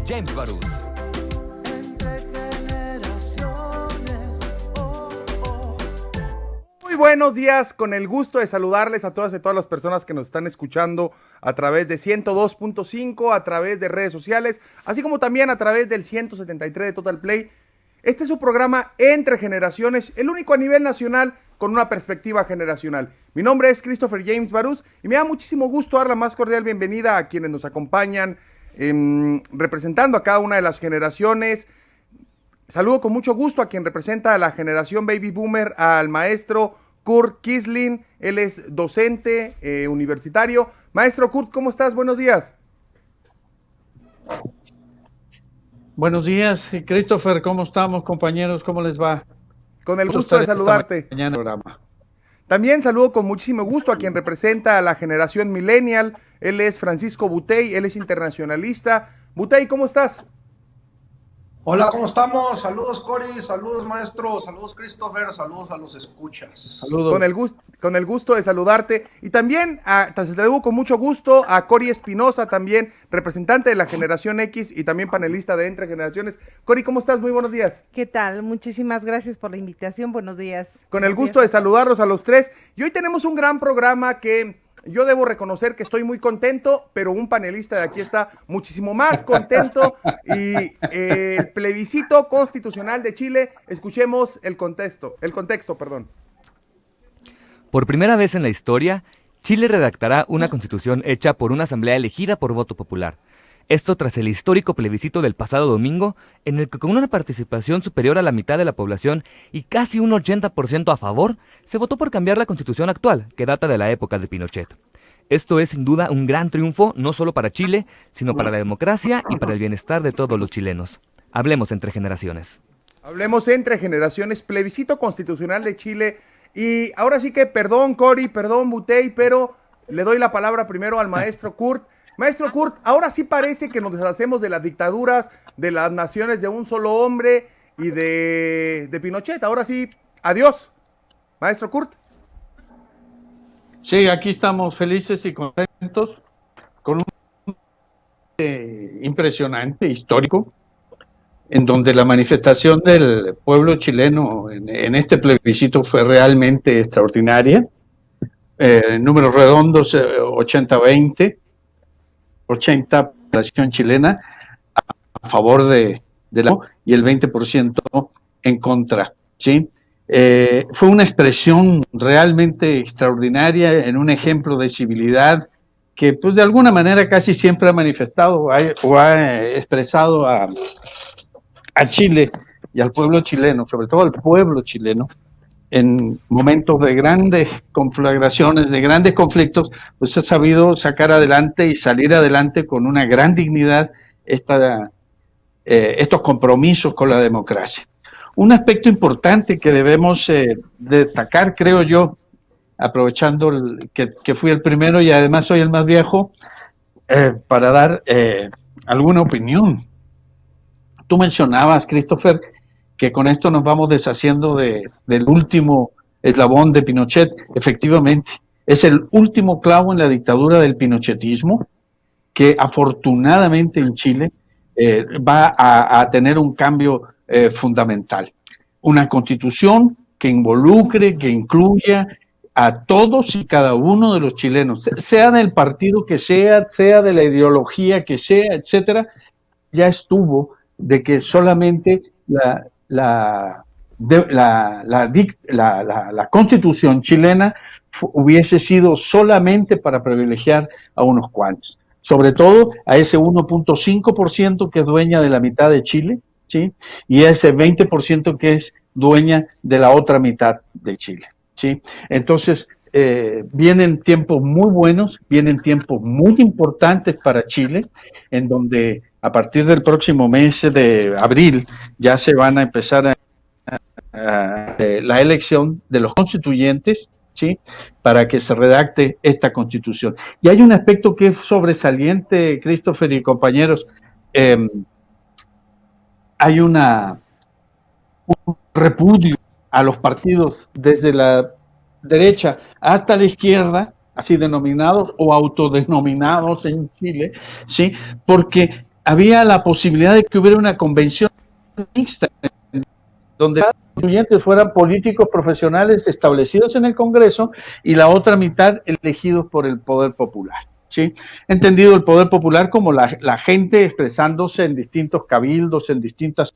James Barús. Muy buenos días, con el gusto de saludarles a todas y todas las personas que nos están escuchando a través de 102.5, a través de redes sociales, así como también a través del 173 de Total Play. Este es su programa Entre Generaciones, el único a nivel nacional con una perspectiva generacional. Mi nombre es Christopher James Barús y me da muchísimo gusto dar la más cordial bienvenida a quienes nos acompañan representando a cada una de las generaciones. Saludo con mucho gusto a quien representa a la generación Baby Boomer, al maestro Kurt Kisling. Él es docente universitario. Maestro Kurt, ¿cómo estás? Buenos días. Buenos días, Christopher, ¿cómo estamos, compañeros? ¿Cómo les va? Con el gusto de saludarte. Programa. También saludo con muchísimo gusto a quien representa a la generación millennial. Él es Francisco Butey, él es internacionalista. Butey, ¿cómo estás? Hola, ¿cómo estamos? Saludos, Cory, saludos, maestro, saludos, Christopher, saludos a los escuchas. Saludos. Con el gusto de saludarte. Y también saludo con mucho gusto a Cory Espinosa, también representante de la generación X y también panelista de Entre Generaciones. Cory, ¿cómo estás? Muy buenos días. ¿Qué tal? Muchísimas gracias por la invitación. Buenos días. Con el gusto de saludarlos a los tres. Y hoy tenemos un gran programa que yo debo reconocer que estoy muy contento, pero un panelista de aquí está muchísimo más contento. Y el plebiscito constitucional de Chile, escuchemos el contexto. Por primera vez en la historia, Chile redactará una constitución hecha por una asamblea elegida por voto popular. Esto tras el histórico plebiscito del pasado domingo, en el que con una participación superior a la mitad de la población y casi un 80% a favor, se votó por cambiar la constitución actual, que data de la época de Pinochet. Esto es sin duda un gran triunfo, no solo para Chile, sino para la democracia y para el bienestar de todos los chilenos. Hablemos entre generaciones. Hablemos entre generaciones, plebiscito constitucional de Chile. Y ahora sí que, perdón Cory, perdón Butey, pero le doy la palabra primero al maestro Kurt. Maestro Kurt, ahora sí parece que nos deshacemos de las dictaduras, de las naciones de un solo hombre y de Pinochet. Ahora sí, adiós. Maestro Kurt. Sí, aquí estamos felices y contentos con un impresionante, histórico, en donde la manifestación del pueblo chileno en este plebiscito fue realmente extraordinaria. Números redondos, 80-20. 80% población chilena a favor de la y el 20% en contra, ¿sí? Fue una expresión realmente extraordinaria en un ejemplo de civilidad que pues de alguna manera casi siempre ha manifestado o ha expresado a Chile y al pueblo chileno, sobre todo al pueblo chileno, en momentos de grandes conflagraciones, de grandes conflictos, pues ha sabido sacar adelante y salir adelante con una gran dignidad estos compromisos con la democracia. Un aspecto importante que debemos destacar, creo yo, aprovechando que fui el primero y además soy el más viejo, para dar alguna opinión. Tú mencionabas, Christopher, que con esto nos vamos deshaciendo del último eslabón de Pinochet. Efectivamente, es el último clavo en la dictadura del pinochetismo, que afortunadamente en Chile va a tener un cambio fundamental. Una constitución que involucre, que incluya a todos y cada uno de los chilenos, sea del partido que sea de la ideología que sea, etcétera. Ya estuvo de que solamente la constitución chilena hubiese sido solamente para privilegiar a unos cuantos, sobre todo a ese 1.5% que es dueña de la mitad de Chile, ¿sí? Y ese 20% que es dueña de la otra mitad de Chile, ¿sí? Entonces, vienen tiempos muy buenos, vienen tiempos muy importantes para Chile, en donde a partir del próximo mes de abril ya se van a empezar la elección de los constituyentes, ¿sí? Para que se redacte esta constitución. Y hay un aspecto que es sobresaliente, Christopher y compañeros. Hay un repudio a los partidos desde la derecha hasta la izquierda, así denominados o autodenominados en Chile, ¿sí? Porque había la posibilidad de que hubiera una convención mixta, donde los constituyentes fueran políticos profesionales establecidos en el Congreso y la otra mitad elegidos por el poder popular. ¿Sí? Entendido el poder popular como la gente expresándose en distintos cabildos, en distintas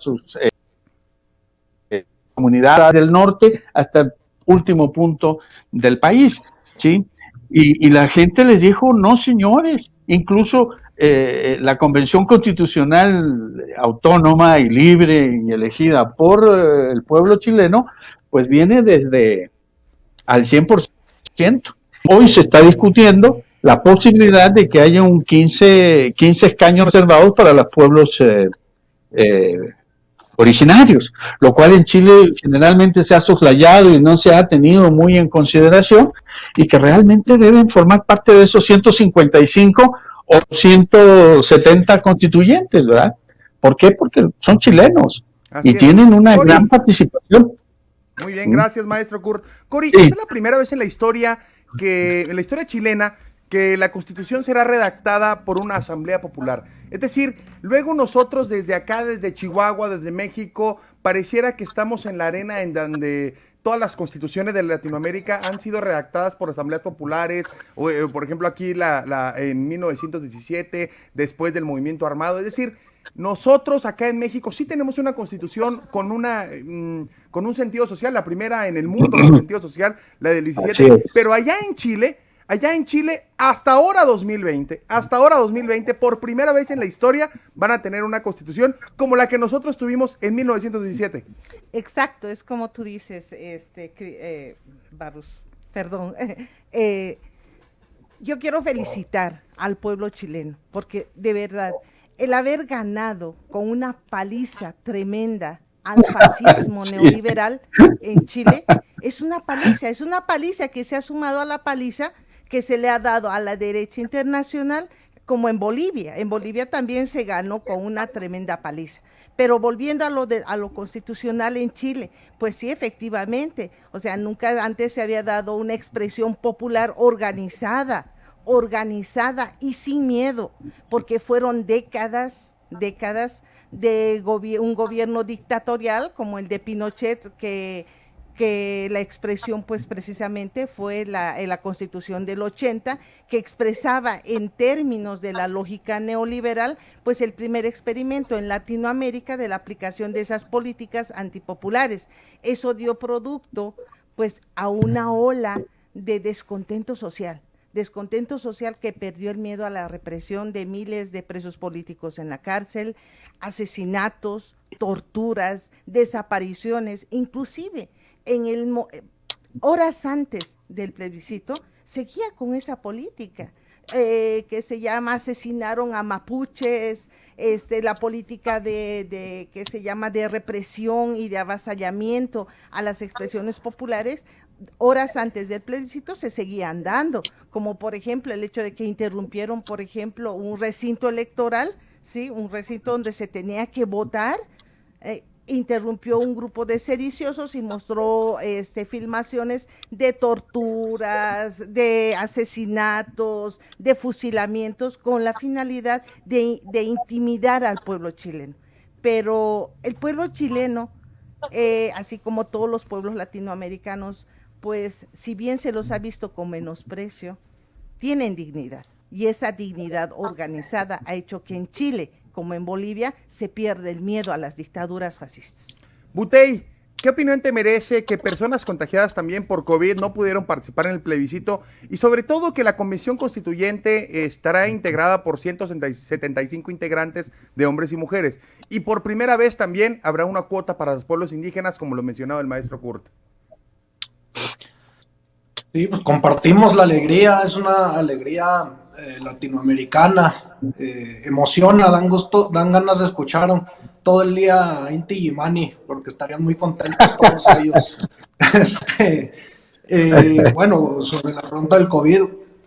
comunidades del norte hasta el último punto del país, ¿sí? Y la gente les dijo, no señores, incluso la Convención Constitucional autónoma y libre y elegida por el pueblo chileno, pues viene desde al 100%. Hoy se está discutiendo la posibilidad de que haya un 15 escaños reservados para los pueblos originarios, lo cual en Chile generalmente se ha soslayado y no se ha tenido muy en consideración, y que realmente deben formar parte de esos 155 o 170 constituyentes, ¿verdad? ¿Por qué? Porque son chilenos y tienen una gran participación. Muy bien, gracias, maestro Kurt. Cori, Sí. esta es la primera vez en la historia chilena, que la Constitución será redactada por una Asamblea Popular. Es decir, luego nosotros desde acá, desde Chihuahua, desde México, pareciera que estamos en la arena en donde todas las constituciones de Latinoamérica han sido redactadas por asambleas populares, o, por ejemplo aquí en 1917, después del movimiento armado. Es decir, nosotros acá en México sí tenemos una constitución con un sentido social, la primera en el mundo con sentido social, la del 17, pero allá en Chile, hasta ahora 2020, por primera vez en la historia, van a tener una constitución como la que nosotros tuvimos en 1917. Exacto, es como tú dices, Barros, perdón. Yo quiero felicitar al pueblo chileno, porque de verdad, el haber ganado con una paliza tremenda al fascismo neoliberal en Chile, es una paliza que se ha sumado a la paliza que se le ha dado a la derecha internacional, como en Bolivia. En Bolivia también se ganó con una tremenda paliza. Pero volviendo a lo constitucional en Chile, pues sí, efectivamente, o sea, nunca antes se había dado una expresión popular organizada y sin miedo, porque fueron décadas de un gobierno dictatorial como el de Pinochet, que la expresión pues precisamente fue la Constitución del 80, que expresaba en términos de la lógica neoliberal pues el primer experimento en Latinoamérica de la aplicación de esas políticas antipopulares. Eso dio producto pues a una ola de descontento social que perdió el miedo a la represión de miles de presos políticos en la cárcel, asesinatos, torturas, desapariciones, inclusive horas antes del plebiscito, seguía con esa política que se llama asesinaron a mapuches, la política que se llama de represión y de avasallamiento a las expresiones populares. Horas antes del plebiscito se seguían dando, como por ejemplo el hecho de que interrumpieron, por ejemplo, un recinto electoral, ¿sí? Un recinto donde se tenía que votar, interrumpió un grupo de sediciosos y mostró filmaciones de torturas, de asesinatos, de fusilamientos, con la finalidad de intimidar al pueblo chileno. Pero el pueblo chileno, así como todos los pueblos latinoamericanos, pues si bien se los ha visto con menosprecio, tienen dignidad, y esa dignidad organizada ha hecho que en Chile, como en Bolivia, se pierde el miedo a las dictaduras fascistas. Butey, ¿qué opinión te merece que personas contagiadas también por COVID no pudieron participar en el plebiscito, y sobre todo que la Convención Constituyente estará integrada por 175 integrantes de hombres y mujeres, y por primera vez también habrá una cuota para los pueblos indígenas, como lo mencionaba el maestro Kurt? Sí, pues compartimos la alegría, es una alegría latinoamericana, emociona, dan ganas de escuchar todo el día a Inti Illimani, porque estarían muy contentos todos ellos. Bueno, sobre la pregunta del COVID,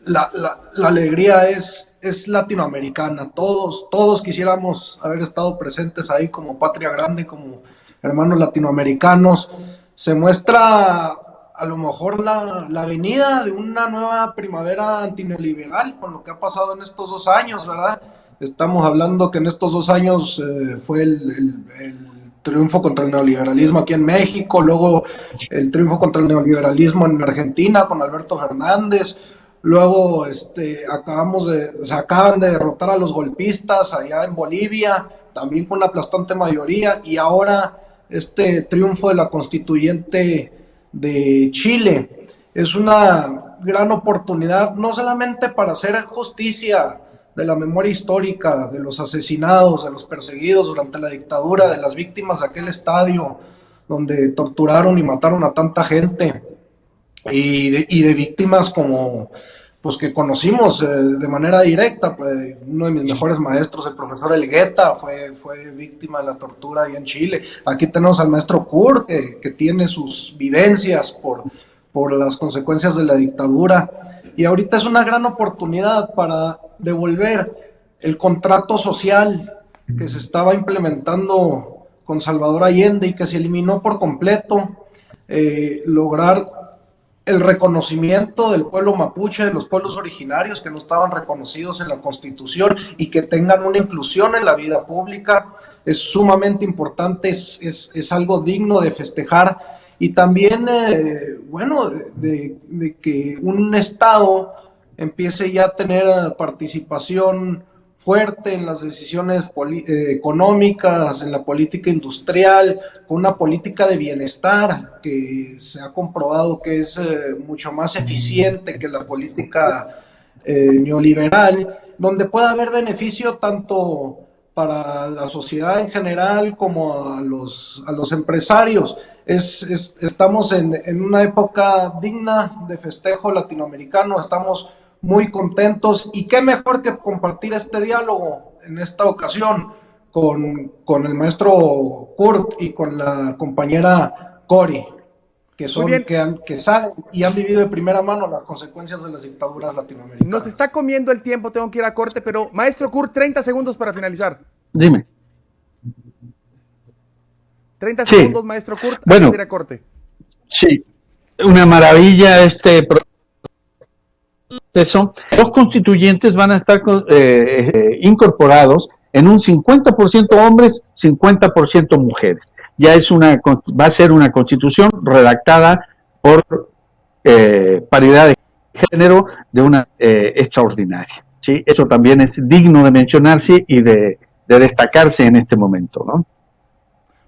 la alegría es latinoamericana, todos quisiéramos haber estado presentes ahí como patria grande, como hermanos latinoamericanos. Se muestra a lo mejor la venida de una nueva primavera antineoliberal con lo que ha pasado en estos 2 años, ¿verdad? Estamos hablando que en estos 2 años fue el triunfo contra el neoliberalismo aquí en México, luego el triunfo contra el neoliberalismo en Argentina con Alberto Fernández, luego se acaban de derrotar a los golpistas allá en Bolivia, también con una aplastante mayoría, y ahora este triunfo de la constituyente de Chile. Es una gran oportunidad, no solamente para hacer justicia de la memoria histórica, de los asesinados, de los perseguidos durante la dictadura, de las víctimas de aquel estadio donde torturaron y mataron a tanta gente, y de víctimas como pues que conocimos de manera directa. Pues, uno de mis mejores maestros, el profesor Elgueta, fue víctima de la tortura ahí en Chile. Aquí tenemos al maestro Kurt, que tiene sus vivencias por las consecuencias de la dictadura. Y ahorita es una gran oportunidad para devolver el contrato social que se estaba implementando con Salvador Allende y que se eliminó por completo, lograr el reconocimiento del pueblo mapuche, de los pueblos originarios que no estaban reconocidos en la Constitución y que tengan una inclusión en la vida pública. Es sumamente importante, es algo digno de festejar. Y también, de que un Estado empiece ya a tener participación fuerte en las decisiones económicas, en la política industrial, con una política de bienestar que se ha comprobado que es mucho más eficiente que la política neoliberal, donde pueda haber beneficio tanto para la sociedad en general como a los empresarios. Estamos en una época digna de festejo latinoamericano, estamos muy contentos, y qué mejor que compartir este diálogo en esta ocasión con el maestro Kurt y con la compañera Cori, que saben y han vivido de primera mano las consecuencias de las dictaduras latinoamericanas. Nos está comiendo el tiempo, tengo que ir a corte, pero maestro Kurt, 30 segundos para finalizar. Dime. 30 segundos, maestro Kurt, bueno, antes de ir a corte. Sí, una maravilla este proceso. Los constituyentes van a estar incorporados en un 50% hombres, 50% mujeres. Ya va a ser una constitución redactada por paridad de género de una extraordinaria. ¿Sí? Eso también es digno de mencionarse y de destacarse en este momento, ¿no?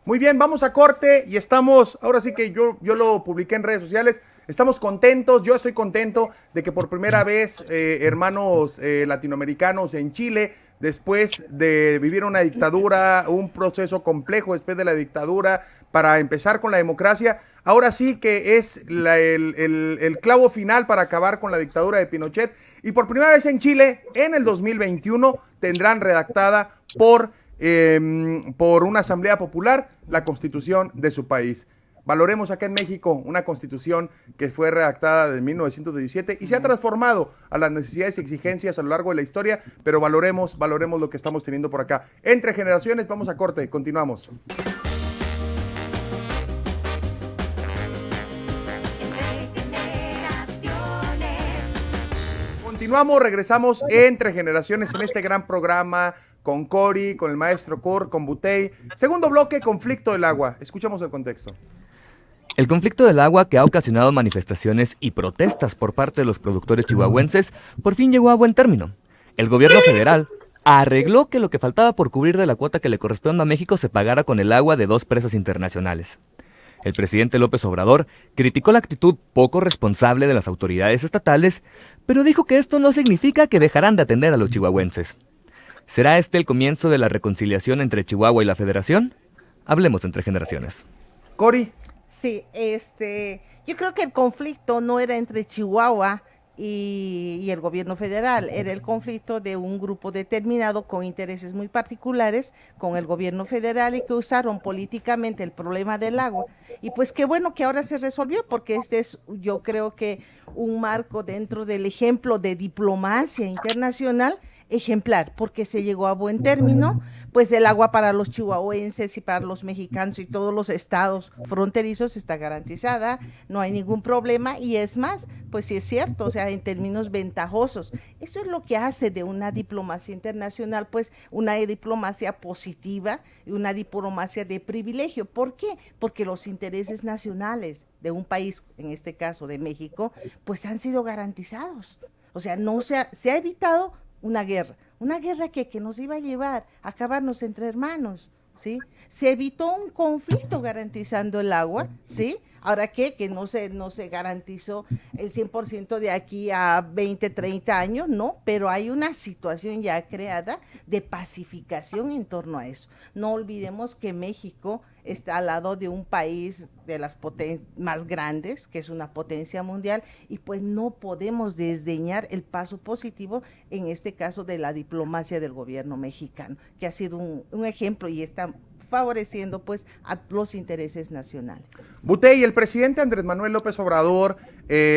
Muy bien, vamos a corte y estamos, ahora sí que yo lo publiqué en redes sociales, estamos contentos, yo estoy contento de que por primera vez hermanos latinoamericanos en Chile, después de vivir una dictadura, un proceso complejo después de la dictadura, para empezar con la democracia, ahora sí que es el clavo final para acabar con la dictadura de Pinochet, y por primera vez en Chile, en el 2021, tendrán redactada por una asamblea popular la constitución de su país. Valoremos acá en México una constitución que fue redactada en 1917 y se ha transformado a las necesidades y exigencias a lo largo de la historia, pero valoremos lo que estamos teniendo por acá. Entre generaciones, vamos a corte, continuamos. Continuamos, regresamos Entre Generaciones en este gran programa con Cori, con el maestro Kurt, con Butey. Segundo bloque, conflicto del agua. Escuchamos el contexto. El conflicto del agua, que ha ocasionado manifestaciones y protestas por parte de los productores chihuahuenses, por fin llegó a buen término. El gobierno federal arregló que lo que faltaba por cubrir de la cuota que le corresponde a México se pagara con el agua de 2 presas internacionales. El presidente López Obrador criticó la actitud poco responsable de las autoridades estatales, pero dijo que esto no significa que dejarán de atender a los chihuahuenses. ¿Será este el comienzo de la reconciliación entre Chihuahua y la Federación? Hablemos entre generaciones. Cori. Sí, yo creo que el conflicto no era entre Chihuahua y el gobierno federal, era el conflicto de un grupo determinado con intereses muy particulares con el gobierno federal y que usaron políticamente el problema del agua. Y pues qué bueno que ahora se resolvió, porque este es, yo creo que un marco dentro del ejemplo de diplomacia internacional ejemplar, porque se llegó a buen término, pues el agua para los chihuahuenses y para los mexicanos y todos los estados fronterizos está garantizada, no hay ningún problema y es más, pues sí es cierto, o sea, en términos ventajosos. Eso es lo que hace de una diplomacia internacional, pues una diplomacia positiva y una diplomacia de privilegio. ¿Por qué? Porque los intereses nacionales de un país, en este caso de México, pues han sido garantizados. O sea, se ha evitado una guerra que nos iba a llevar a acabarnos entre hermanos, ¿sí? Se evitó un conflicto garantizando el agua, ¿sí? Ahora que no se garantizó el 100% de aquí a 20, 30 años, no, pero hay una situación ya creada de pacificación en torno a eso. No olvidemos que México está al lado de un país de las más grandes, que es una potencia mundial, y pues no podemos desdeñar el paso positivo, en este caso de la diplomacia del gobierno mexicano, que ha sido un ejemplo y está favoreciendo pues a los intereses nacionales. Butey, el presidente Andrés Manuel López Obrador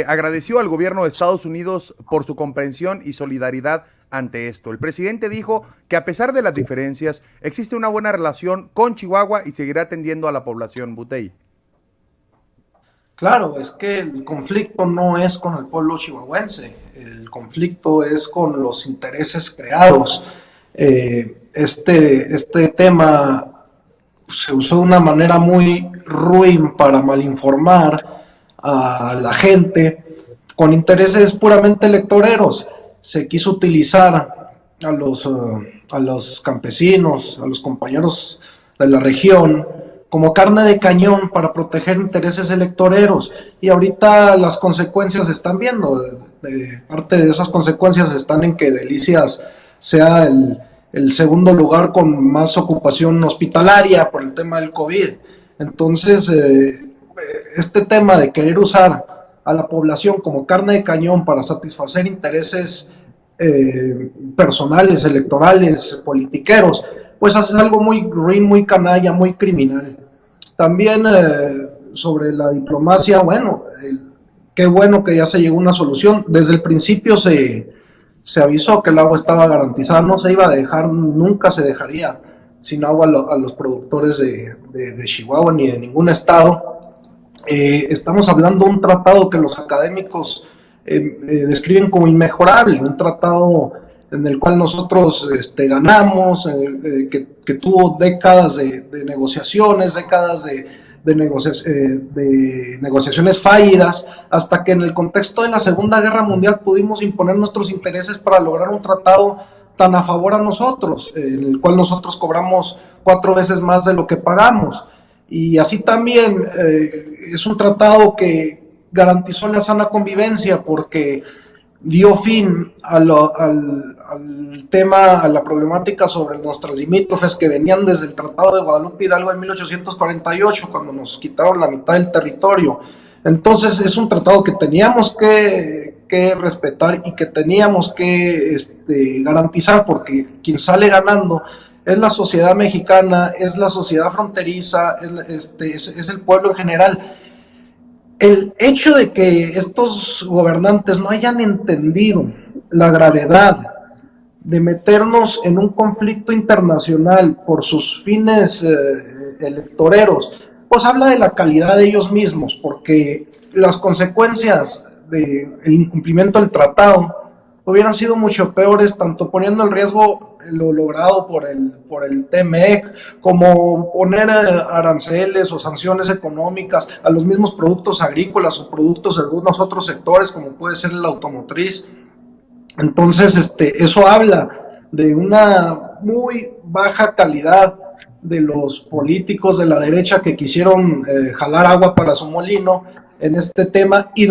agradeció al gobierno de Estados Unidos por su comprensión y solidaridad ante esto. El presidente dijo que a pesar de las diferencias, existe una buena relación con Chihuahua y seguirá atendiendo a la población. Butey. Claro, es que el conflicto no es con el pueblo chihuahuense, el conflicto es con los intereses creados. Este tema se usó de una manera muy ruin para malinformar a la gente con intereses puramente electoreros. Se quiso utilizar a los campesinos, a los compañeros de la región, como carne de cañón para proteger intereses electoreros. Y ahorita las consecuencias se están viendo. Parte de esas consecuencias están en que Delicias sea el segundo lugar con más ocupación hospitalaria por el tema del COVID. Entonces, este tema de querer usar a la población como carne de cañón para satisfacer intereses personales, electorales, politiqueros, pues es algo muy ruin, muy canalla, muy criminal. También sobre la diplomacia, bueno, qué bueno que ya se llegó a una solución. Desde el principio se avisó que el agua estaba garantizada, no se iba a dejar, nunca se dejaría sin agua a los productores de Chihuahua ni de ningún estado. Estamos hablando de un tratado que los académicos describen como inmejorable, un tratado en el cual nosotros ganamos, que tuvo décadas de negociaciones, décadas de negociaciones fallidas, hasta que en el contexto de la Segunda Guerra Mundial pudimos imponer nuestros intereses para lograr un tratado tan a favor a nosotros, en el cual nosotros cobramos 4 veces más de lo que pagamos. Y así también es un tratado que garantizó la sana convivencia porque dio fin al tema, a la problemática sobre nuestros limítrofes que venían desde el Tratado de Guadalupe Hidalgo en 1848, cuando nos quitaron la mitad del territorio. Entonces es un tratado que teníamos que respetar y que teníamos que garantizar, porque quien sale ganando es la sociedad mexicana, es la sociedad fronteriza, es el pueblo en general. El hecho de que estos gobernantes no hayan entendido la gravedad de meternos en un conflicto internacional por sus fines electoreros, pues habla de la calidad de ellos mismos, porque las consecuencias del incumplimiento del tratado hubieran sido mucho peores, tanto poniendo en riesgo lo logrado por el TMEC, como poner aranceles o sanciones económicas a los mismos productos agrícolas o productos de algunos otros sectores, como puede ser la automotriz. Entonces, eso habla de una muy baja calidad de los políticos de la derecha que quisieron jalar agua para su molino en este tema, y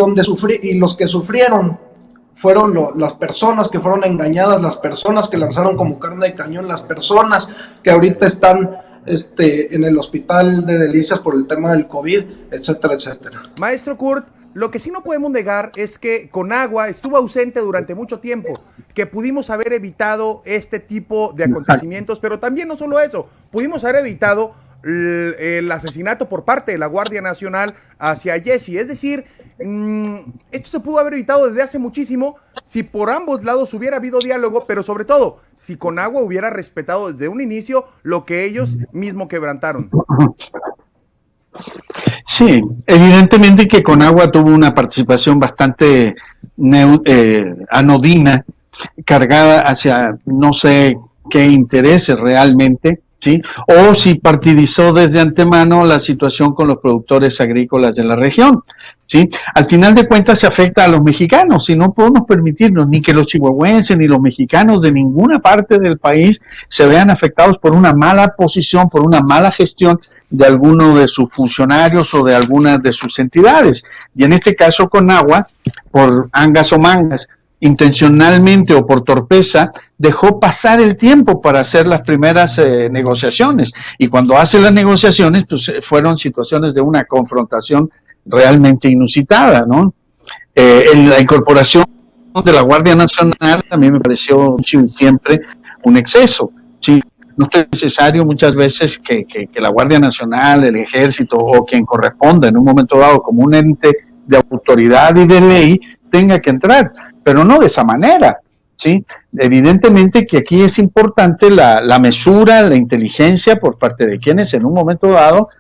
los que sufrieron fueron las personas que fueron engañadas, las personas que lanzaron como carne de cañón, las personas que ahorita están en el hospital de Delicias por el tema del COVID, etcétera, etcétera. Maestro Kurt, lo que sí no podemos negar es que Conagua estuvo ausente durante mucho tiempo, que pudimos haber evitado este tipo de acontecimientos, pero también no solo eso, pudimos haber evitado el asesinato por parte de la Guardia Nacional hacia Jesse. Es decir, esto se pudo haber evitado desde hace muchísimo si por ambos lados hubiera habido diálogo, pero sobre todo, si Conagua hubiera respetado desde un inicio lo que ellos mismos quebrantaron. Sí, evidentemente que Conagua tuvo una participación bastante anodina, cargada hacia no sé qué intereses realmente, ¿sí? O si partidizó desde antemano la situación con los productores agrícolas de la región, ¿sí? Al final de cuentas se afecta a los mexicanos y no podemos permitirnos ni que los chihuahuenses ni los mexicanos de ninguna parte del país se vean afectados por una mala posición, por una mala gestión de alguno de sus funcionarios o de algunas de sus entidades. Y en este caso Conagua, por angas o mangas, intencionalmente o por torpeza, dejó pasar el tiempo para hacer las primeras negociaciones. Y cuando hace las negociaciones, pues fueron situaciones de una confrontación realmente inusitada, ¿no? En la incorporación de la Guardia Nacional también me pareció siempre un exceso, ¿sí? No es necesario muchas veces que la Guardia Nacional, el Ejército o quien corresponda en un momento dado como un ente de autoridad y de ley tenga que entrar, pero no de esa manera, ¿sí? Evidentemente que aquí es importante la mesura, la inteligencia por parte de quienes en un momento dado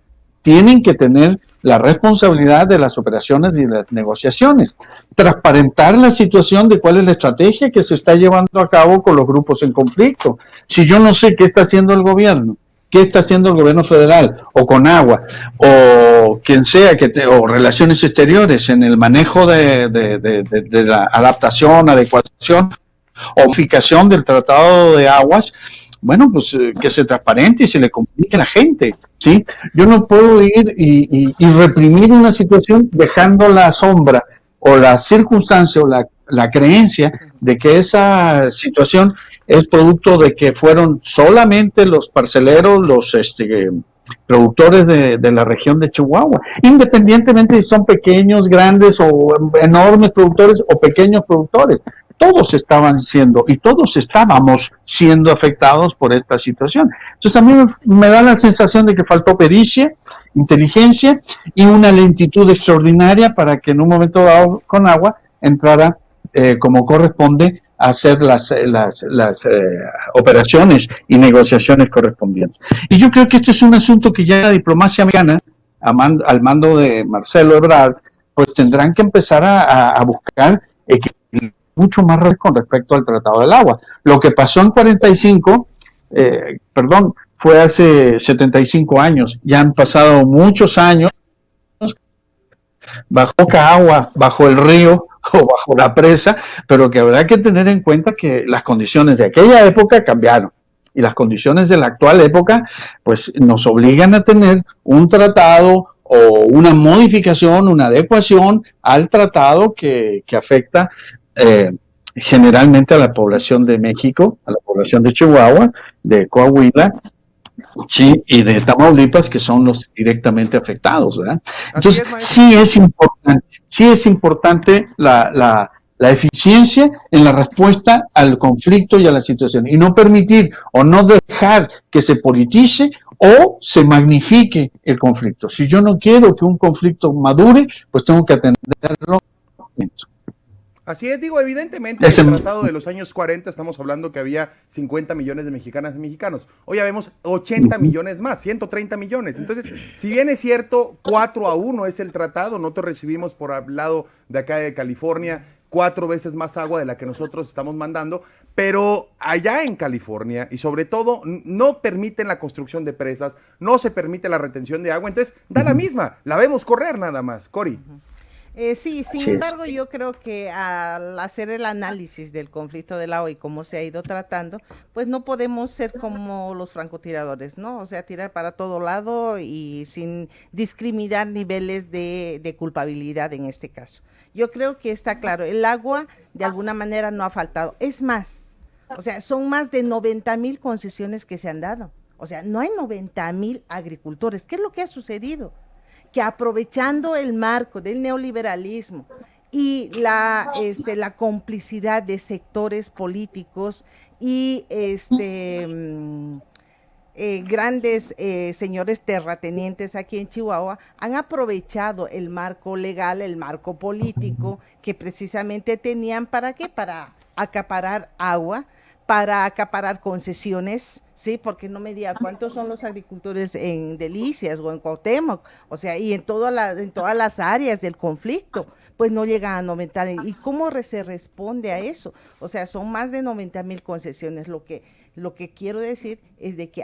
tienen que tener la responsabilidad de las operaciones y las negociaciones, transparentar la situación de cuál es la estrategia que se está llevando a cabo con los grupos en conflicto. Si yo no sé qué está haciendo el gobierno, qué está haciendo el gobierno federal, o Conagua, o quien sea, o Relaciones Exteriores, en el manejo de la adaptación, adecuación o modificación del Tratado de Aguas, bueno, pues que se transparente y se le comunique a la gente, ¿sí? Yo no puedo ir y reprimir una situación dejando la sombra o la circunstancia o la creencia de que esa situación es producto de que fueron solamente los parceleros, los productores de la región de Chihuahua, independientemente si son pequeños, grandes o enormes productores o pequeños productores. Todos estaban siendo y todos estábamos siendo afectados por esta situación. Entonces a mí me da la sensación de que faltó pericia, inteligencia y una lentitud extraordinaria para que en un momento dado Conagua entrara como corresponde a hacer las operaciones y negociaciones correspondientes. Y yo creo que este es un asunto que ya la diplomacia mexicana, al mando de Marcelo Ebrard, pues tendrán que empezar a buscar mucho más con respecto al Tratado del Agua. Lo que pasó en 45, fue hace 75 años, ya han pasado muchos años, bajo poca agua, bajo el río o bajo la presa, pero que habrá que tener en cuenta que las condiciones de aquella época cambiaron y las condiciones de la actual época pues nos obligan a tener un tratado o una modificación, una adecuación al tratado que afecta generalmente a la población de México, a la población de Chihuahua, de Coahuila, sí, y de Tamaulipas, que son los directamente afectados, ¿verdad? Entonces, sí es importante la eficiencia en la respuesta al conflicto y a la situación, y no permitir o no dejar que se politice o se magnifique el conflicto. Si yo no quiero que un conflicto madure, pues tengo que atenderlo. Así es, digo, evidentemente, el tratado de los años 40, estamos hablando que había 50 millones de mexicanas y mexicanos. Hoy ya vemos 80 millones más, 130 millones. Entonces, si bien es cierto, 4-1 es el tratado, nosotros recibimos por el lado de acá de California 4 veces más agua de la que nosotros estamos mandando, pero allá en California, y sobre todo, no permiten la construcción de presas, no se permite la retención de agua, entonces da la misma, la vemos correr nada más, Cori. Sí, sin embargo, yo creo que al hacer el análisis del conflicto del agua y cómo se ha ido tratando, pues no podemos ser como los francotiradores, ¿no? O sea, tirar para todo lado y sin discriminar niveles de culpabilidad en este caso. Yo creo que está claro, el agua de alguna manera no ha faltado. Es más, o sea, son más de 90,000 concesiones que se han dado. O sea, no hay 90,000 agricultores. ¿Qué es lo que ha sucedido? Que aprovechando el marco del neoliberalismo y la complicidad de sectores políticos y grandes señores terratenientes aquí en Chihuahua han aprovechado el marco legal, el marco político que precisamente tenían ¿para qué? Para acaparar agua, para acaparar concesiones, sí, porque no me diga cuántos son los agricultores en Delicias o en Cuauhtémoc, o sea, y en todas las áreas del conflicto, pues no llegan a 90. ¿Y cómo se responde a eso? O sea, son más de 90,000 concesiones. Lo que quiero decir es de que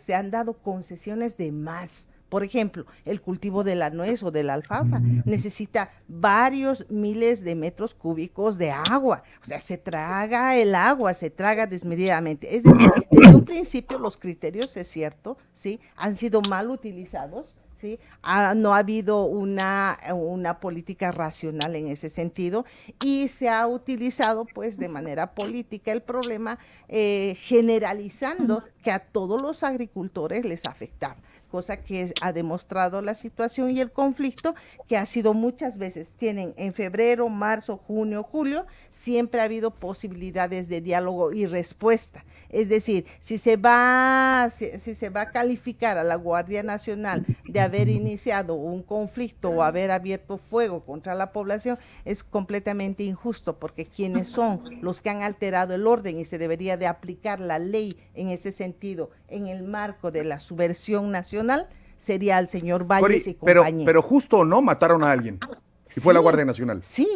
se han dado concesiones de más. Por ejemplo, el cultivo de la nuez o de la alfalfa necesita varios miles de metros cúbicos de agua. O sea, se traga el agua, se traga desmedidamente. Es decir, desde un principio los criterios, es cierto, ¿sí? Han sido mal utilizados. ¿Sí? No ha habido una política racional en ese sentido y se ha utilizado pues de manera política el problema, generalizando que a todos los agricultores les afectaba, cosa que ha demostrado la situación y el conflicto, que ha sido muchas veces, tienen en febrero, marzo, junio, julio, siempre ha habido posibilidades de diálogo y respuesta. Es decir, si se va a calificar a la Guardia Nacional de haber iniciado un conflicto o haber abierto fuego contra la población, es completamente injusto, porque quienes son los que han alterado el orden y se debería de aplicar la ley en ese sentido, en el marco de la subversión nacional, sería el señor Valles y compañía. Pero justo o no mataron a alguien. Y fue la Guardia Nacional. Sí,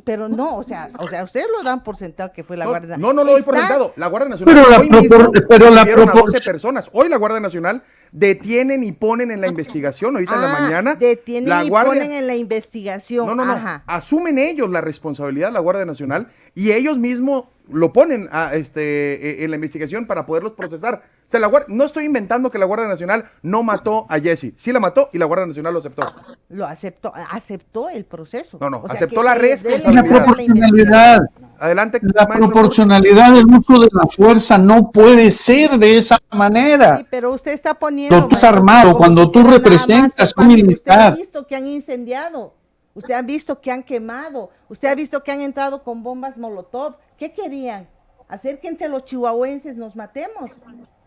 pero no, o sea, ustedes lo dan por sentado que fue la Guardia Nacional. No lo doy por sentado. La Guardia Nacional hoy mismo detuvieron a 12 personas. Hoy la Guardia Nacional detienen y ponen en la investigación, ahorita en la mañana. Detienen ponen en la investigación. No. Ajá. Asumen ellos la responsabilidad de la Guardia Nacional y ellos mismos lo ponen en la investigación para poderlos procesar. O sea, no estoy inventando que la Guardia Nacional no mató a Jesse. Sí la mató y la Guardia Nacional lo aceptó. Lo aceptó el proceso. No, aceptó la responsabilidad. La proporcionalidad. Adelante, la proporcionalidad del uso de la fuerza no puede ser de esa manera. Sí, pero usted está poniendo... Lo estás armado, cuando tú representas un militar. Usted ha visto que han incendiado, usted ha visto que han quemado, usted ha visto que han entrado con bombas Molotov. ¿Qué querían? ¿Hacer que entre los chihuahuenses nos matemos?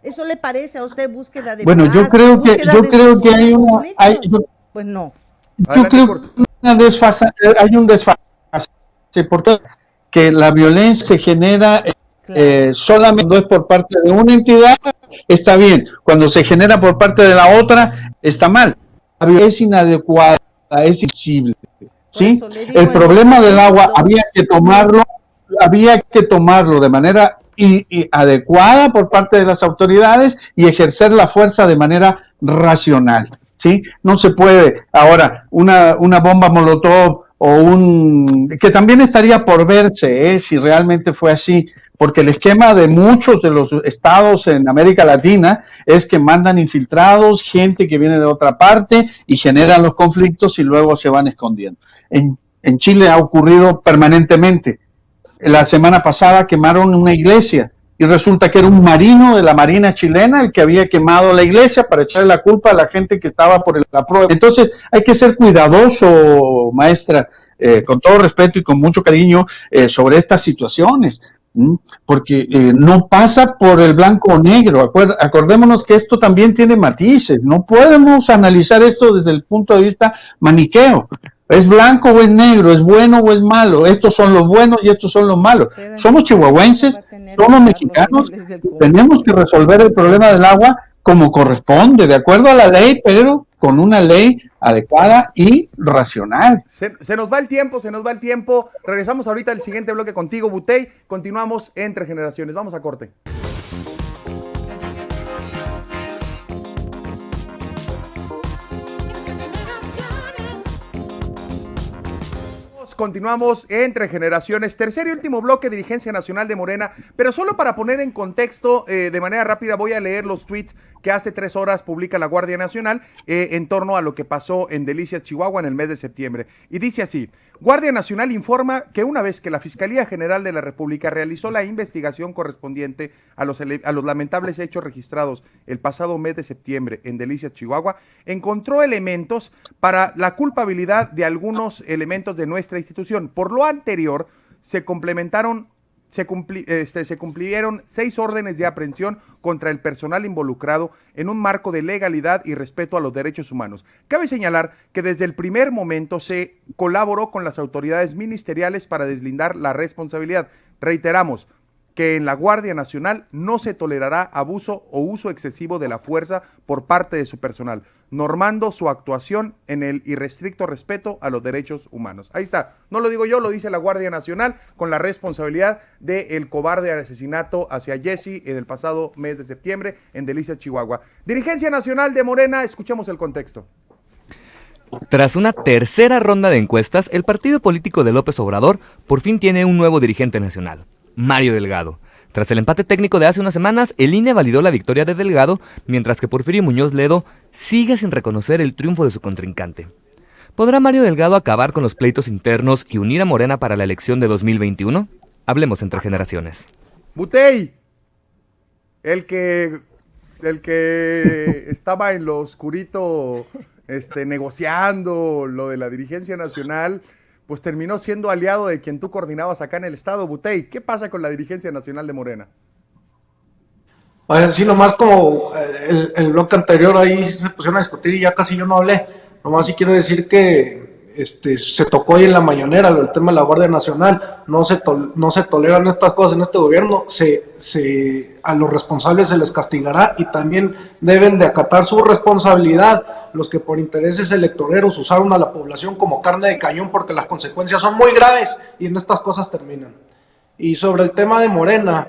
¿Eso le parece a usted búsqueda de Bueno, paz, yo creo que hay una... Pues no. Yo creo que hay un desfase, porque que la violencia se genera solamente cuando es por parte de una entidad, está bien. Cuando se genera por parte de la otra, está mal. La violencia es inadecuada, es invisible. ¿Sí? El problema del agua había que tomarlo de manera adecuada por parte de las autoridades y ejercer la fuerza de manera racional. ¿Sí? No se puede ahora una bomba molotov que también estaría por verse, si realmente fue así, porque el esquema de muchos de los estados en América Latina es que mandan infiltrados, gente que viene de otra parte y generan los conflictos y luego se van escondiendo. En Chile ha ocurrido permanentemente. La semana pasada quemaron una iglesia y resulta que era un marino de la Marina chilena el que había quemado la iglesia para echarle la culpa a la gente que estaba por la prueba. Entonces hay que ser cuidadoso, maestra, con todo respeto y con mucho cariño sobre estas situaciones, porque no pasa por el blanco o negro. Acordémonos que esto también tiene matices. No podemos analizar esto desde el punto de vista maniqueo. ¿Es blanco o es negro? ¿Es bueno o es malo? Estos son los buenos y estos son los malos. Somos chihuahuenses, somos mexicanos, tenemos que resolver el problema del agua como corresponde, de acuerdo a la ley, pero con una ley adecuada y racional. Se nos va el tiempo. Regresamos ahorita al siguiente bloque contigo, Butey. Continuamos Entre Generaciones. Vamos a corte. Continuamos Entre Generaciones, tercer y último bloque, dirigencia nacional de Morena, pero solo para poner en contexto, de manera rápida voy a leer los tweets que hace 3 horas publica la Guardia Nacional en torno a lo que pasó en Delicias, Chihuahua en el mes de septiembre. Y dice así: Guardia Nacional informa que una vez que la Fiscalía General de la República realizó la investigación correspondiente a los lamentables hechos registrados el pasado mes de septiembre en Delicias, Chihuahua, encontró elementos para la culpabilidad de algunos elementos de nuestra institución. Por lo anterior, se complementaron se cumplieron 6 órdenes de aprehensión contra el personal involucrado en un marco de legalidad y respeto a los derechos humanos. Cabe señalar que desde el primer momento se colaboró con las autoridades ministeriales para deslindar la responsabilidad. Reiteramos que en la Guardia Nacional no se tolerará abuso o uso excesivo de la fuerza por parte de su personal, normando su actuación en el irrestricto respeto a los derechos humanos. Ahí está, no lo digo yo, lo dice la Guardia Nacional con la responsabilidad del cobarde asesinato hacia Jesse en el pasado mes de septiembre en Delicias, Chihuahua. Dirigencia Nacional de Morena, escuchemos el contexto. Tras una tercera ronda de encuestas, el partido político de López Obrador por fin tiene un nuevo dirigente nacional, Mario Delgado. Tras el empate técnico de hace unas semanas, el INE validó la victoria de Delgado, mientras que Porfirio Muñoz Ledo sigue sin reconocer el triunfo de su contrincante. ¿Podrá Mario Delgado acabar con los pleitos internos y unir a Morena para la elección de 2021? Hablemos entre generaciones. Butey, el que estaba en lo oscurito negociando lo de la dirigencia nacional, pues terminó siendo aliado de quien tú coordinabas acá en el estado. Butey, ¿qué pasa con la dirigencia nacional de Morena? Sí, nomás como el bloque anterior ahí se pusieron a discutir y ya casi yo no hablé. Nomás sí quiero decir que se tocó hoy en la mañanera el tema de la Guardia Nacional. No se toleran estas cosas en este gobierno. A los responsables se les castigará y también deben de acatar su responsabilidad los que por intereses electoreros usaron a la población como carne de cañón, porque las consecuencias son muy graves y en estas cosas terminan. Y sobre el tema de Morena,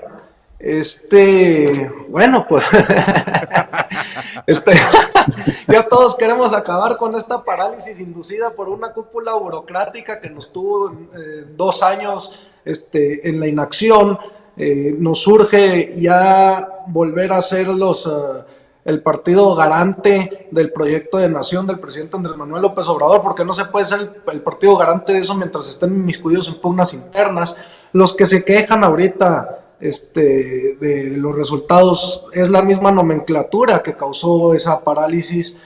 bueno, pues ya todos queremos acabar con esta parálisis inducida por una cúpula burocrática que nos tuvo 2 años en la inacción. Nos urge ya volver a ser el partido garante del proyecto de nación del presidente Andrés Manuel López Obrador, porque no se puede ser el partido garante de eso mientras estén inmiscuidos en pugnas internas. Los que se quejan ahorita de los resultados es la misma nomenclatura que causó esa parálisis.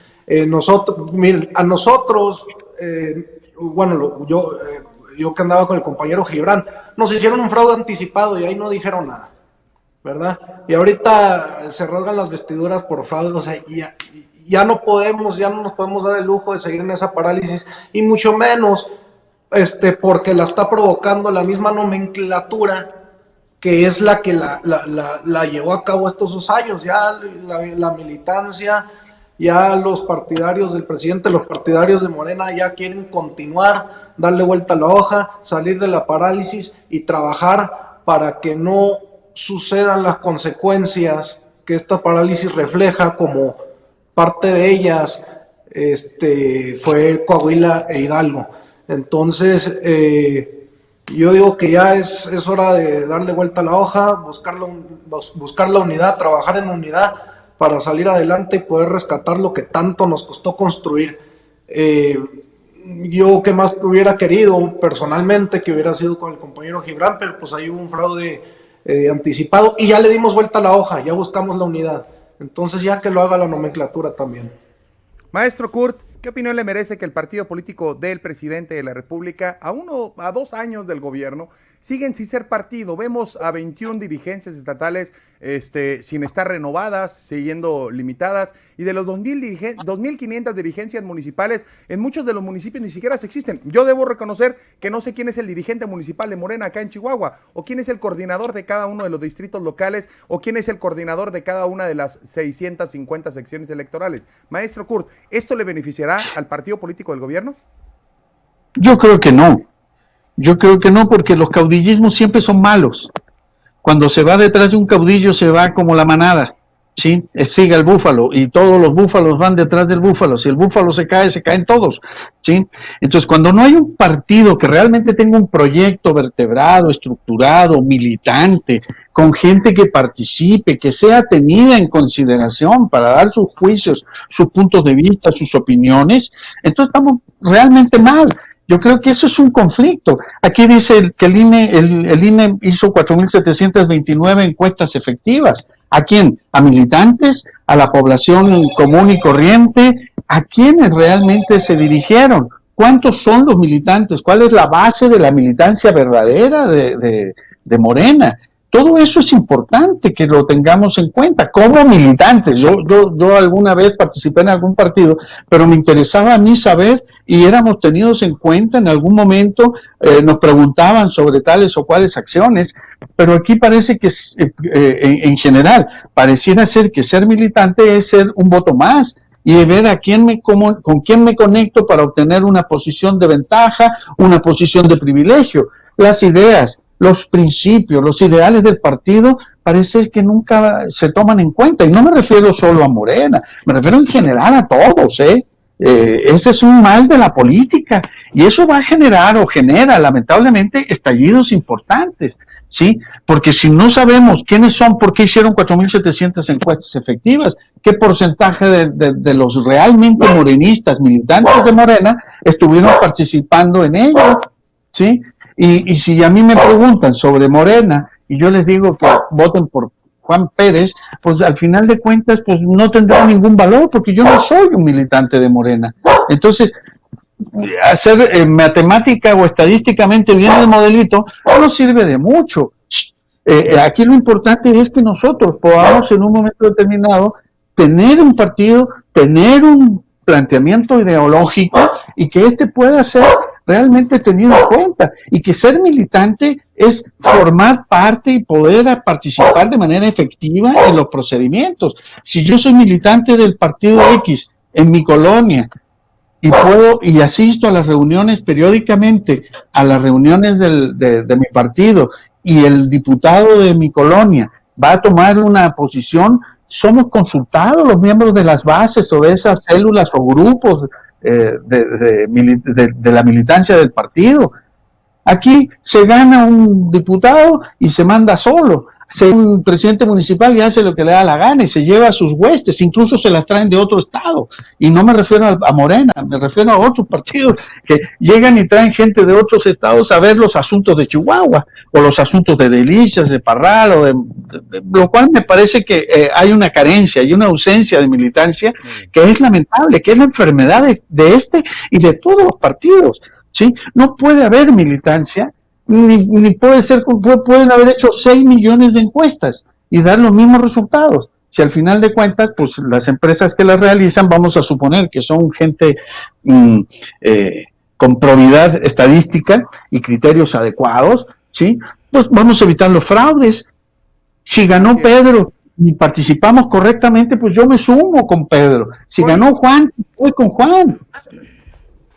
Yo que andaba con el compañero Gibran, nos hicieron un fraude anticipado y ahí no dijeron nada, ¿verdad? Y ahorita se rasgan las vestiduras por fraude, o sea, ya no nos podemos dar el lujo de seguir en esa parálisis, y mucho menos porque la está provocando la misma nomenclatura que es la que la llevó a cabo estos 2 años. Ya la militancia, ya los partidarios del presidente, los partidarios de Morena ya quieren continuar, darle vuelta a la hoja, salir de la parálisis y trabajar para que no sucedan las consecuencias que esta parálisis refleja, como parte de ellas fue Coahuila e Hidalgo. Entonces, yo digo que ya es hora de darle vuelta a la hoja, buscar la unidad, trabajar en unidad para salir adelante y poder rescatar lo que tanto nos costó construir. Yo que más hubiera querido personalmente que hubiera sido con el compañero Gibran, pero pues ahí hubo un fraude anticipado y ya le dimos vuelta a la hoja, ya buscamos la unidad. Entonces ya que lo haga la nomenclatura también. Maestro Kurt, ¿qué opinión le merece que el partido político del presidente de la República, a 2 años del gobierno, siguen sin ser partido? Vemos a 21 dirigencias estatales sin estar renovadas, siguiendo limitadas, y de los 2.500 dirigencias municipales, en muchos de los municipios ni siquiera se existen. Yo debo reconocer que no sé quién es el dirigente municipal de Morena acá en Chihuahua, o quién es el coordinador de cada uno de los distritos locales, o quién es el coordinador de cada una de las 650 secciones electorales. Maestro Kurt, ¿esto le beneficiará al partido político del gobierno? Yo creo que no. Porque los caudillismos siempre son malos. Cuando se va detrás de un caudillo se va como la manada, ¿sí? Sigue el búfalo y todos los búfalos van detrás del búfalo. Si el búfalo se caen todos, ¿sí? Entonces, cuando no hay un partido que realmente tenga un proyecto vertebrado, estructurado, militante, con gente que participe, que sea tenida en consideración para dar sus juicios, sus puntos de vista, sus opiniones, entonces estamos realmente mal. Yo creo que eso es un conflicto. Aquí dice que el INE hizo 4.729 encuestas efectivas. ¿A quién? ¿A militantes? ¿A la población común y corriente? ¿A quiénes realmente se dirigieron? ¿Cuántos son los militantes? ¿Cuál es la base de la militancia verdadera de de Morena. Todo eso es importante que lo tengamos en cuenta como militantes. Yo alguna vez participé en algún partido, pero me interesaba a mí saber y éramos tenidos en cuenta en algún momento, nos preguntaban sobre tales o cuales acciones, pero aquí parece que en general pareciera ser que ser militante es ser un voto más y ver a con quién me conecto para obtener una posición de ventaja, una posición de privilegio. Las ideas, los principios, los ideales del partido parece que nunca se toman en cuenta. Y no me refiero solo a Morena, me refiero en general a todos, ¿eh? Ese es un mal de la política y eso va a generar o genera lamentablemente estallidos importantes, ¿sí? Porque si no sabemos quiénes son, por qué hicieron 4.700 encuestas efectivas, qué porcentaje de los realmente morenistas, militantes de Morena, estuvieron participando en ello, ¿sí? Y si a mí me preguntan sobre Morena y yo les digo que voten por Juan Pérez, pues al final de cuentas pues no tendrá ningún valor porque yo no soy un militante de Morena. Entonces, hacer matemática o estadísticamente bien el modelito no sirve de mucho. Aquí lo importante es que nosotros podamos en un momento determinado tener un partido, tener un planteamiento ideológico y que este pueda ser realmente tenido en cuenta y que ser militante es formar parte y poder participar de manera efectiva en los procedimientos. Si yo soy militante del partido X en mi colonia y asisto a las reuniones periódicamente, a las reuniones de mi partido y el diputado de mi colonia va a tomar una posición, somos consultados los miembros de las bases o de esas células o grupos de la militancia del partido. Aquí se gana un diputado y se manda solo. Un presidente municipal y hace lo que le da la gana y se lleva a sus huestes, incluso se las traen de otro estado. Y no me refiero a Morena, me refiero a otros partidos que llegan y traen gente de otros estados a ver los asuntos de Chihuahua o los asuntos de Delicias, de Parral, lo cual me parece que hay una carencia y una ausencia de militancia que es lamentable, que es la enfermedad de este y de todos los partidos. ¿Sí? No puede haber militancia, ni puede ser, pueden haber hecho 6 millones de encuestas y dar los mismos resultados. Si al final de cuentas, pues las empresas que las realizan, vamos a suponer que son gente con probidad estadística y criterios adecuados, ¿sí? Pues vamos a evitar los fraudes. Si ganó Pedro y participamos correctamente, pues yo me sumo con Pedro. Si ganó Juan, voy con Juan.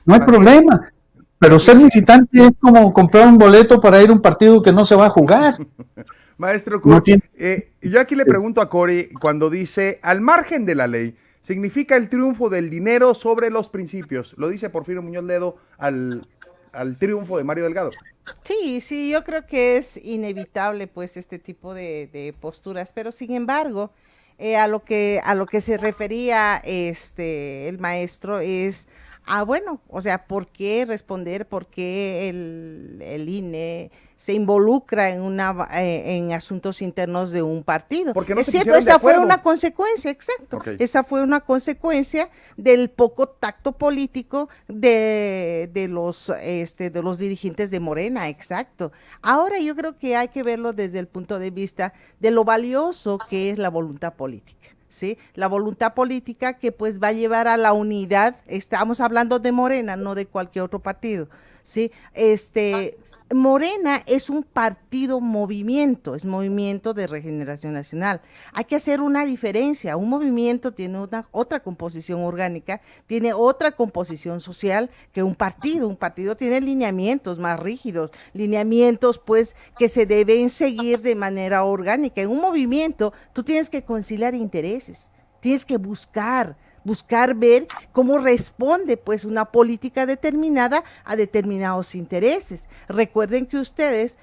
No hay problema. Pero ser militante es como comprar un boleto para ir a un partido que no se va a jugar. Maestro Kurt, yo aquí le pregunto a Cory cuando dice, al margen de la ley, significa el triunfo del dinero sobre los principios. Lo dice Porfirio Muñoz Ledo al triunfo de Mario Delgado. Sí, yo creo que es inevitable pues este tipo de posturas, pero sin embargo, a lo que se refería el maestro es bueno, o sea, ¿por qué responder? ¿Por qué el INE se involucra en asuntos internos de un partido? Porque no es se cierto, pusieron de esa fue acuerdo. una consecuencia, exacto. Okay. Esa fue una consecuencia del poco tacto político de los dirigentes de Morena, exacto. Ahora yo creo que hay que verlo desde el punto de vista de lo valioso que es la voluntad política. ¿Sí? La voluntad política que pues va a llevar a la unidad, estamos hablando de Morena, no de cualquier otro partido, ¿sí? Morena es un partido movimiento, es Movimiento de Regeneración Nacional. Hay que hacer una diferencia, un movimiento tiene otra composición orgánica, tiene otra composición social que un partido tiene lineamientos más rígidos, lineamientos pues que se deben seguir de manera orgánica. En un movimiento tú tienes que conciliar intereses, tienes que buscar ver cómo responde pues una política determinada a determinados intereses. Recuerden que ustedes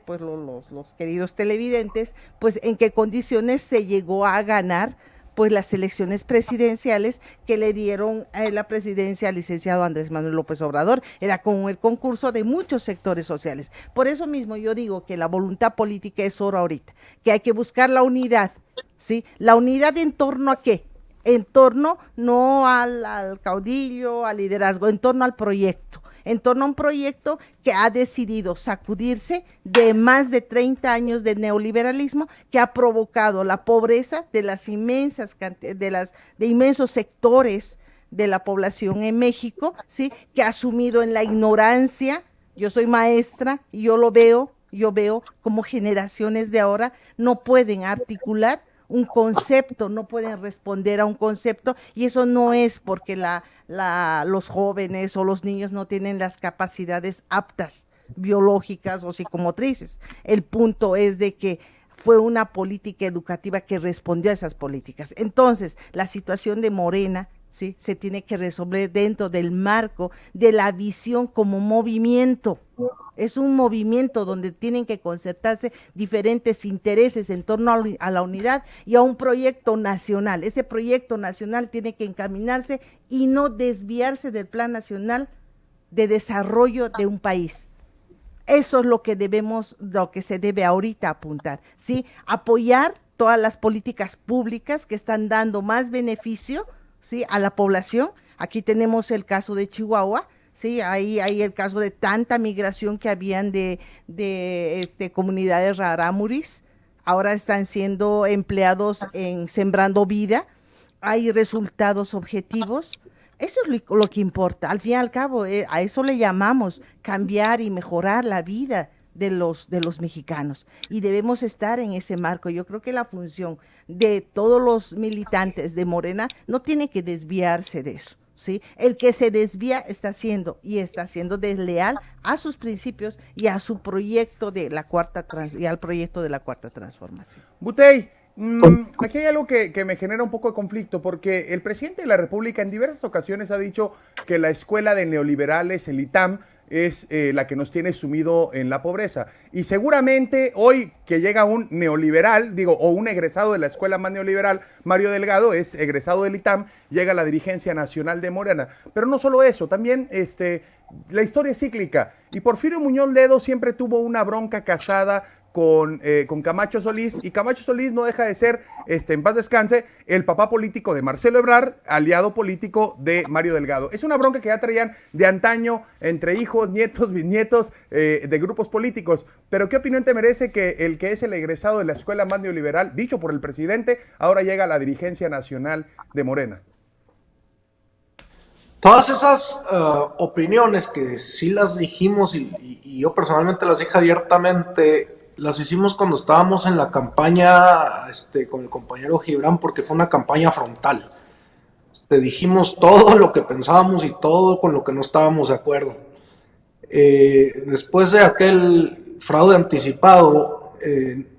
pues los queridos televidentes, pues en qué condiciones se llegó a ganar pues las elecciones presidenciales que le dieron la presidencia al licenciado Andrés Manuel López Obrador. Era con el concurso de muchos sectores sociales. Por eso mismo yo digo que la voluntad política es oro ahorita, que hay que buscar la unidad, ¿sí? La unidad en torno a ¿qué? En torno no al caudillo, al liderazgo, en torno al proyecto, en torno a un proyecto que ha decidido sacudirse de más de 30 años de neoliberalismo que ha provocado la pobreza de las de inmensos sectores de la población en México, ¿sí? Que ha sumido en la ignorancia. Yo soy maestra y yo veo como generaciones de ahora no pueden articular un concepto, no pueden responder a un concepto, y eso no es porque los jóvenes o los niños no tienen las capacidades aptas biológicas o psicomotrices. El punto es de que fue una política educativa que respondió a esas políticas. Entonces, la situación de Morena, ¿sí?, se tiene que resolver dentro del marco de la visión como movimiento. Es un movimiento donde tienen que concertarse diferentes intereses en torno a la unidad y a un proyecto nacional. Ese proyecto nacional tiene que encaminarse y no desviarse del plan nacional de desarrollo de un país. Eso es lo que se debe ahorita apuntar, ¿sí? Apoyar todas las políticas públicas que están dando más beneficio, ¿sí?, a la población. Aquí tenemos el caso de Chihuahua, sí, hay el caso de tanta migración que habían de comunidades rarámuris, ahora están siendo empleados en Sembrando Vida, hay resultados objetivos. Eso es lo que importa. Al fin y al cabo, a eso le llamamos cambiar y mejorar la vida de los mexicanos, y debemos estar en ese marco. Yo creo que la función de todos los militantes de Morena no tiene que desviarse de eso, ¿sí? El que se desvía está siendo desleal a sus principios y a su proyecto de al proyecto de la cuarta transformación. Butey, aquí hay algo que me genera un poco de conflicto, porque el presidente de la República en diversas ocasiones ha dicho que la escuela de neoliberales, el ITAM, es la que nos tiene sumido en la pobreza. Y seguramente hoy que llega un neoliberal, o un egresado de la escuela más neoliberal, Mario Delgado, es egresado del ITAM, llega a la dirigencia nacional de Morena. Pero no solo eso, también la historia es cíclica. Y Porfirio Muñoz Ledo siempre tuvo una bronca casada con Camacho Solís, y Camacho Solís no deja de ser, en paz descanse, el papá político de Marcelo Ebrard, aliado político de Mario Delgado. Es una bronca que ya traían de antaño entre hijos, nietos, bisnietos de grupos políticos. Pero ¿qué opinión te merece que el que es el egresado de la escuela más neoliberal, dicho por el presidente, ahora llega a la dirigencia nacional de Morena? Todas esas opiniones que sí las dijimos y yo personalmente las dije abiertamente, las hicimos cuando estábamos en la campaña con el compañero Gibran, porque fue una campaña frontal. Le dijimos todo lo que pensábamos y todo con lo que no estábamos de acuerdo. Después de aquel fraude anticipado,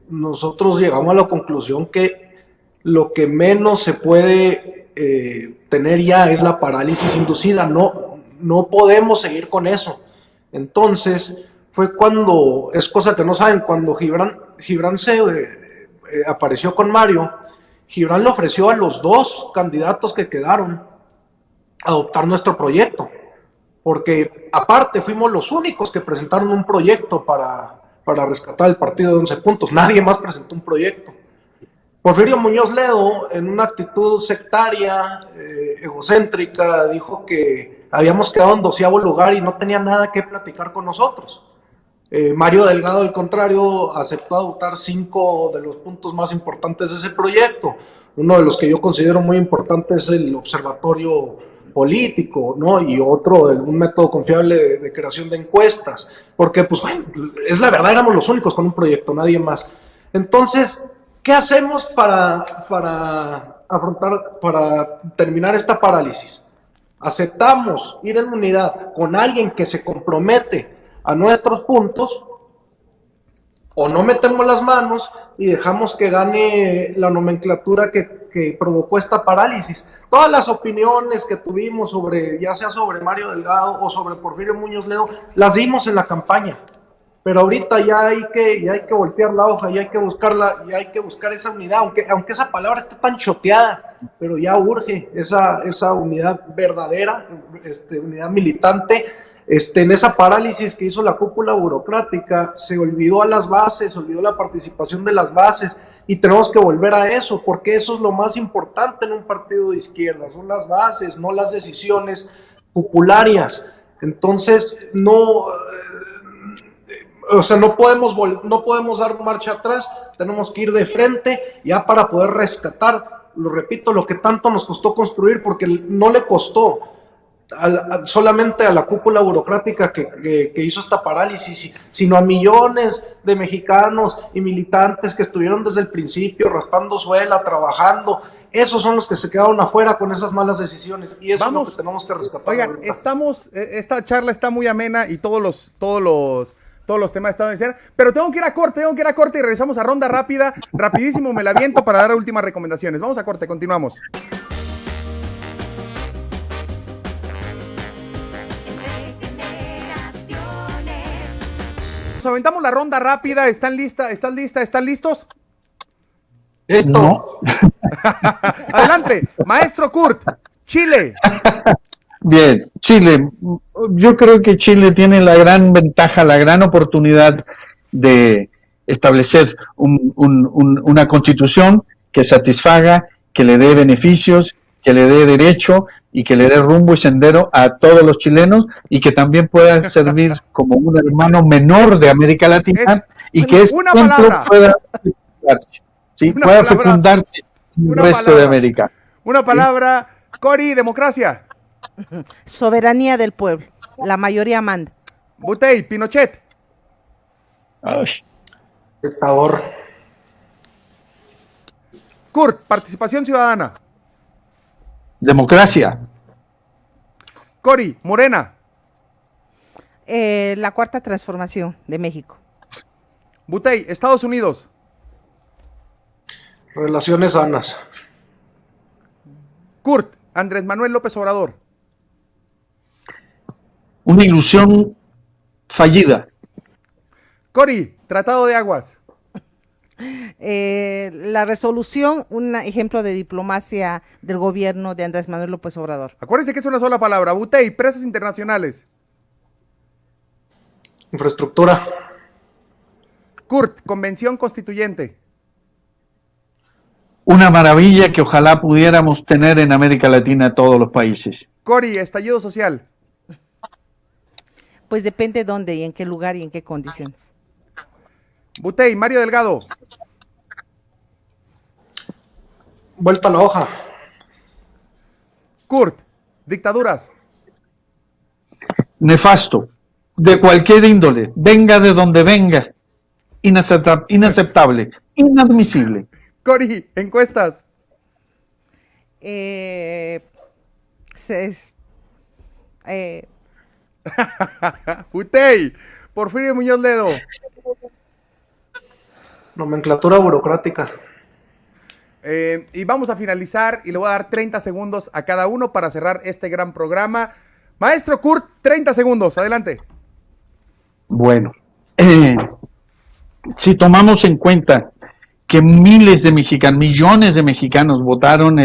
nosotros llegamos a la conclusión que lo que menos se puede tener ya es la parálisis inducida. No podemos seguir con eso. Entonces fue cuando, es cosa que no saben, cuando Gibran se apareció con Mario, Gibran le ofreció a los dos candidatos que quedaron adoptar nuestro proyecto, porque aparte fuimos los únicos que presentaron un proyecto para rescatar el partido de 11 puntos, nadie más presentó un proyecto. Porfirio Muñoz Ledo, en una actitud sectaria, egocéntrica, dijo que habíamos quedado en 12º lugar y no tenía nada que platicar con nosotros. Mario Delgado, al contrario, aceptó adoptar 5 de los puntos más importantes de ese proyecto. Uno de los que yo considero muy importante es el observatorio político, ¿no? Y otro, un método confiable de creación de encuestas. Porque, pues bueno, es la verdad, éramos los únicos con un proyecto, nadie más. Entonces, ¿qué hacemos para terminar esta parálisis? Aceptamos ir en unidad con alguien que se compromete a nuestros puntos, o no metemos las manos y dejamos que gane la nomenclatura que provocó esta parálisis. Todas las opiniones que tuvimos ya sea sobre Mario Delgado o sobre Porfirio Muñoz Ledo, las dimos en la campaña. Pero ahorita ya hay que voltear la hoja, ya hay que buscar esa unidad, aunque esa palabra está tan choteada, pero ya urge esa unidad verdadera, unidad militante. En esa parálisis que hizo la cúpula burocrática, se olvidó a las bases, se olvidó la participación de las bases, y tenemos que volver a eso, porque eso es lo más importante en un partido de izquierda, son las bases, no las decisiones popularias. Entonces, no, o sea, no podemos dar marcha atrás, tenemos que ir de frente ya para poder rescatar, lo repito, lo que tanto nos costó construir, porque no le costó solamente a la cúpula burocrática que hizo esta parálisis, sino a millones de mexicanos y militantes que estuvieron desde el principio raspando suela, trabajando. Esos son los que se quedaron afuera con esas malas decisiones, y eso es lo que tenemos que rescatar. Oigan, esta charla está muy amena y todos los temas están en pero tengo que ir a corte y regresamos a ronda rápida, rapidísimo me la aviento para dar últimas recomendaciones. Vamos a corte, continuamos. Nos aventamos la ronda rápida, ¿están listos? Esto. No. Adelante, maestro Kurt, Chile. Bien, Chile. Yo creo que Chile tiene la gran ventaja, la gran oportunidad de establecer una constitución que satisfaga, que le dé beneficios, que le dé derecho y que le dé rumbo y sendero a todos los chilenos, y que también pueda servir como un hermano menor de América Latina, y que ese ejemplo pueda fecundarse, ¿sí? Pueda fecundarse en el resto de América. Una palabra, ¿sí? Cori, democracia. Soberanía del pueblo, la mayoría manda. Butey, Pinochet. Ay. Dictador. Kurt, participación ciudadana. Democracia. Cori, Morena. La cuarta transformación de México. Butey, Estados Unidos. Relaciones sanas. Kurt, Andrés Manuel López Obrador. Una ilusión fallida. Cori, Tratado de Aguas. La resolución, un ejemplo de diplomacia del gobierno de Andrés Manuel López Obrador. Acuérdense que es una sola palabra. Butey, presas internacionales. Infraestructura. Kurt, convención constituyente. Una maravilla que ojalá pudiéramos tener en América Latina todos los países. Cori, estallido social. Pues depende dónde y en qué lugar y en qué condiciones. Butey, Mario Delgado. Vuelta a la hoja. Kurt, dictaduras. Nefasto, de cualquier índole, venga de donde venga, inaceptable, inadmisible. Cori, encuestas. Butey, Porfirio Muñoz Ledo. Nomenclatura burocrática. Y vamos a finalizar y le voy a dar 30 segundos a cada uno para cerrar este gran programa. Maestro Kurt, 30 segundos, adelante. Bueno, si tomamos en cuenta que miles de mexicanos, millones de mexicanos votaron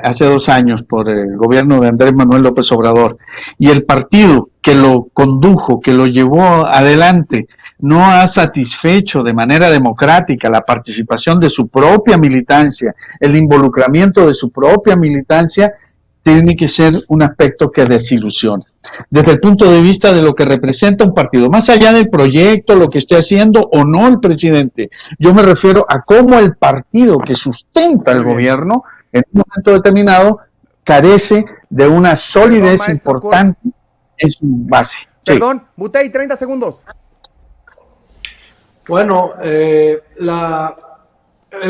hace 2 años por el gobierno de Andrés Manuel López Obrador, y el partido que lo condujo, que lo llevó adelante, no ha satisfecho de manera democrática la participación de su propia militancia, el involucramiento de su propia militancia, tiene que ser un aspecto que desilusiona. Desde el punto de vista de lo que representa un partido, más allá del proyecto, lo que esté haciendo o no el presidente, yo me refiero a cómo el partido que sustenta el gobierno, en un momento determinado, carece de una solidez importante en su base. Perdón, sí. Butey, 30 segundos. Bueno, el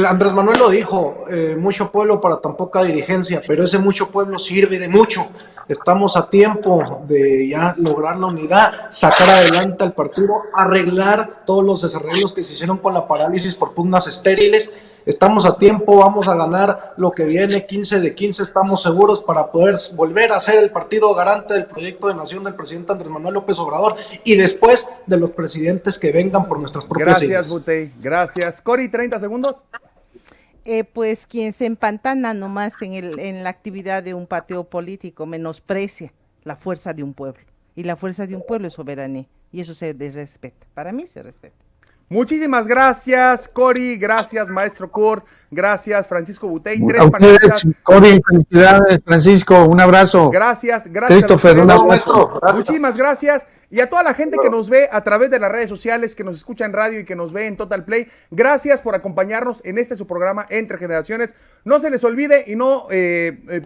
Andrés Manuel lo dijo, mucho pueblo para tan poca dirigencia, pero ese mucho pueblo sirve de mucho. Estamos a tiempo de ya lograr la unidad, sacar adelante al partido, arreglar todos los desarreglos que se hicieron con la parálisis por pugnas estériles. Estamos a tiempo, vamos a ganar lo que viene, 15 de 15, estamos seguros, para poder volver a ser el partido garante del proyecto de nación del presidente Andrés Manuel López Obrador, y después de los presidentes que vengan por nuestras propias ideas. Gracias, Butey, gracias. Cori, 30 segundos. Pues quien se empantana nomás en la actividad de un partido político menosprecia la fuerza de un pueblo, y la fuerza de un pueblo es soberanía, y eso se respeta. Para mí se respeta. Muchísimas gracias, Cori, gracias, maestro Kurt, gracias, Francisco Butey, A tres ustedes, panelistas. Cori, felicidades, Francisco, un abrazo. Gracias, gracias. Christopher, a los un tres. abrazo. Gracias. Muchísimas gracias. Y a toda la gente que nos ve a través de las redes sociales, que nos escucha en radio y que nos ve en Total Play, gracias por acompañarnos en este su programa Entre Generaciones. No se les olvide y no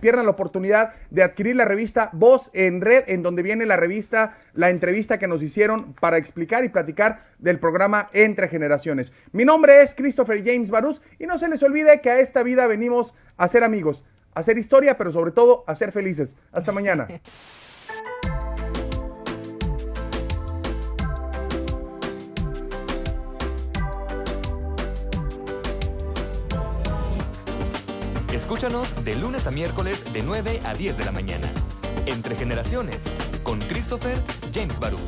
pierdan la oportunidad de adquirir la revista Voz en Red, en donde viene la revista, la entrevista que nos hicieron para explicar y platicar del programa Entre Generaciones. Mi nombre es Christopher James Barús y no se les olvide que a esta vida venimos a ser amigos, a hacer historia, pero sobre todo a ser felices. Hasta mañana. Escúchanos de lunes a miércoles de 9 a 10 de la mañana. Entre Generaciones, con Christopher James Barús.